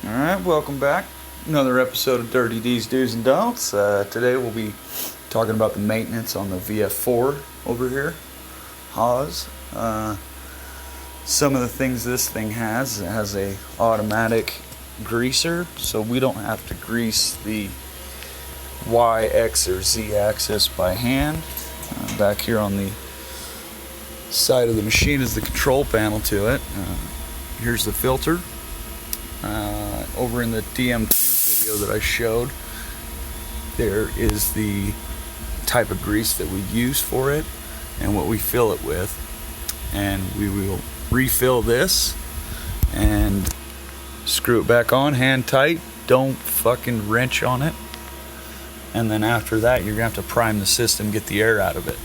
Alright, welcome back. Another episode of Dirty D's Do's and Don'ts. Today we'll be talking about the maintenance on the VF4 over here, HAAS. Some of the things this thing has, it has a automatic greaser, so we don't have to grease the Y, X, or Z axis by hand. Back here on the side of the machine is the control panel to it. Here's the filter. Over in the DM2 video that I showed, there is the type of grease that we use for it and what we fill it with, and we will refill this and screw it back on hand tight. Don't fucking wrench on it. And then after that, you're gonna have to prime the system, get the air out of it.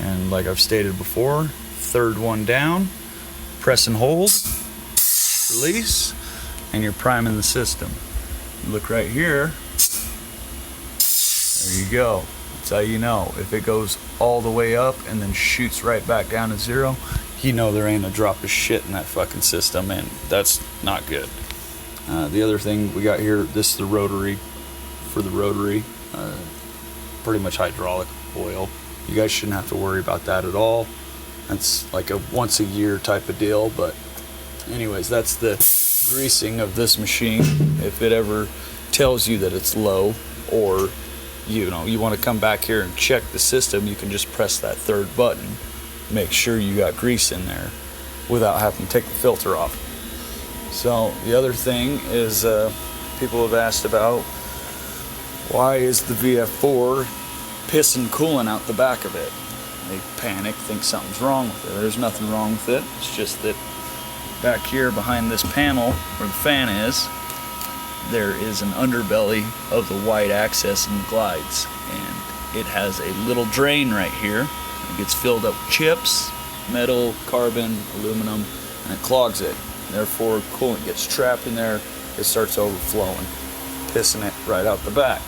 And like I've stated before, third one down, press and hold, release, and you're priming the system. Look right here. There you go. That's how you know. If it goes all the way up and then shoots right back down to zero, you know there ain't a drop of shit in that fucking system, and that's not good. The other thing we got here, this is the rotary, for the rotary, pretty much hydraulic oil. You guys shouldn't have to worry about that at all. That's like a once a year type of deal, but anyways, that's the greasing of this machine. If it ever tells you that it's low, or you want to come back here and check the system, you can just press that third button, make sure you got grease in there without having to take the filter off. So the other thing is, people have asked about, why is the VF4 pissing coolant out the back of it? They panic, think something's wrong with it. There's nothing wrong with it. It's just that back here behind this panel where the fan is, there is an underbelly of the white axis and glides, and it has a little drain right here. It gets filled up with chips, metal, carbon, aluminum, and it clogs it. Therefore, coolant gets trapped in there, it starts overflowing, pissing it right out the back.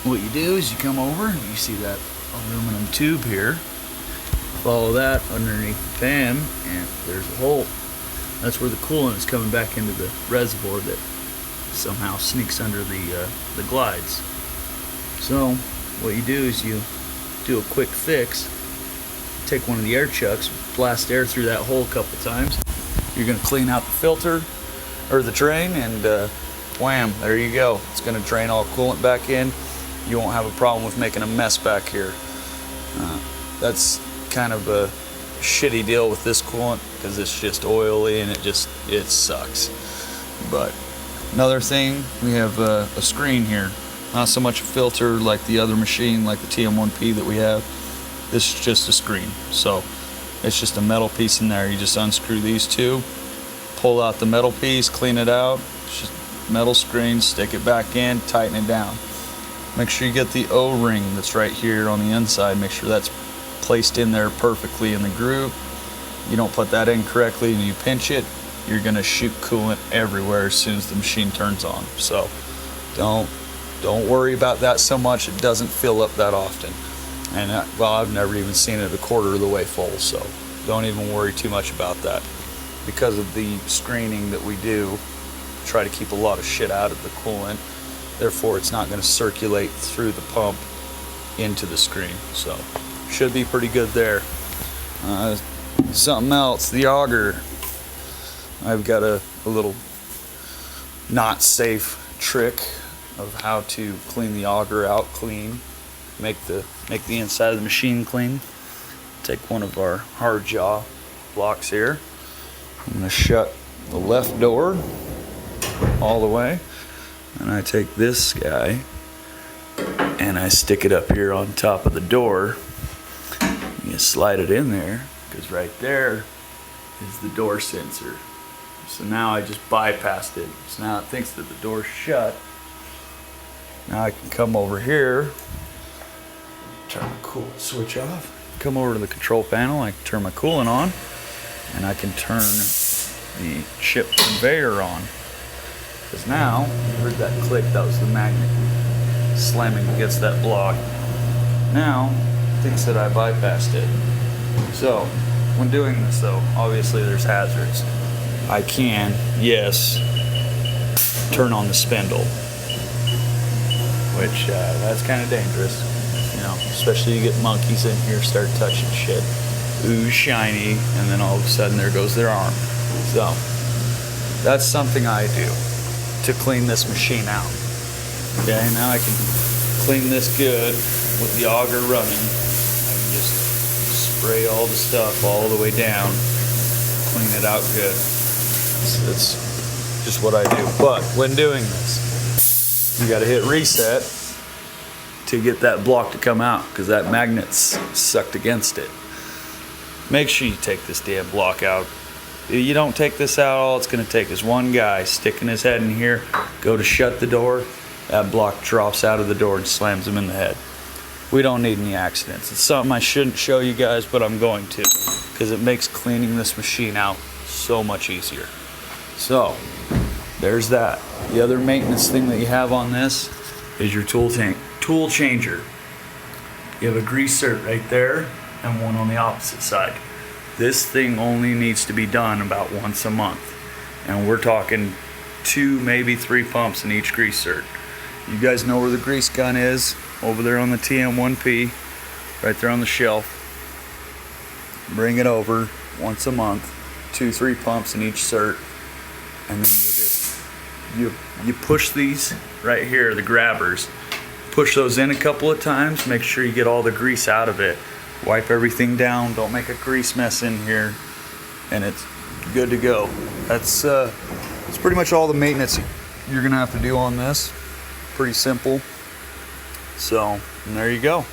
What you do is you come over, you see that aluminum tube here, follow that underneath the fan, and there's a hole. That's where the coolant is coming back into the reservoir that somehow sneaks under the glides. So what you do is you do a quick fix, take one of the air chucks, blast air through that hole a couple times. You're going to clean out the filter or the drain, and wham, there you go. It's going to drain all coolant back in. You won't have a problem with making a mess back here. That's kind of a shitty deal with this coolant, because it's just oily and it sucks. But another thing, we have a screen here, not so much a filter like the other machine, like the TM1P that we have. This is just a screen, so it's just a metal piece in there. You just unscrew these two, pull out the metal piece, clean it out. It's just metal screen, stick it back in, tighten it down. Make sure you get the O-ring that's right here on the inside. Make sure that's placed in there perfectly in the groove. You don't put that in correctly and you pinch it, you're gonna shoot coolant everywhere as soon as the machine turns on. So don't worry about that so much. It doesn't fill up that often, and well, I've never even seen it a quarter of the way full, so don't even worry too much about that. Because of the screening that we do, try to keep a lot of shit out of the coolant, therefore it's not going to circulate through the pump into the screen. So should be pretty good there. Something else, the auger. I've got a little not safe trick of how to clean the auger out clean, make the inside of the machine clean. Take one of our hard jaw blocks here. I'm going to shut the left door all the way, and I take this guy and I stick it up here on top of the door. You slide it in there, because right there is the door sensor. So now I just bypassed it. So now it thinks that the door's shut. Now I can come over here, turn the coolant switch off, come over to the control panel, I can turn my coolant on, and I can turn the chip conveyor on. Because now, you heard that click, that was the magnet slamming against that block. Now, it thinks that I bypassed it. So, when doing this though, obviously there's hazards. I can, yes, turn on the spindle, which that's kind of dangerous, you know, especially you get monkeys in here start touching shit. Ooh, shiny, and then all of a sudden there goes their arm. So that's something I do to clean this machine out. Okay, now I can clean this good with the auger running. I can just spray all the stuff all the way down, clean it out good. That's just what I do. But when doing this, you gotta hit reset to get that block to come out, because that magnet's sucked against it. Make sure you take this damn block out. If you don't take this out, all it's gonna take is one guy sticking his head in here, go to shut the door, that block drops out of the door and slams him in the head. We don't need any accidents. It's something I shouldn't show you guys, but I'm going to, because it makes cleaning this machine out so much easier. So, there's that. The other maintenance thing that you have on this is your tool changer. You have a grease cert right there and one on the opposite side. This thing only needs to be done about once a month. And we're talking 2, maybe 3 pumps in each grease cert. You guys know where the grease gun is, over there on the TM1P, right there on the shelf. Bring it over once a month, 2-3 pumps in each cert, and then you just you push these right here, the grabbers. Push those in a couple of times, make sure you get all the grease out of it. Wipe everything down, don't make a grease mess in here, and it's good to go. That's pretty much all the maintenance you're gonna have to do on this. Pretty simple. So, and there you go.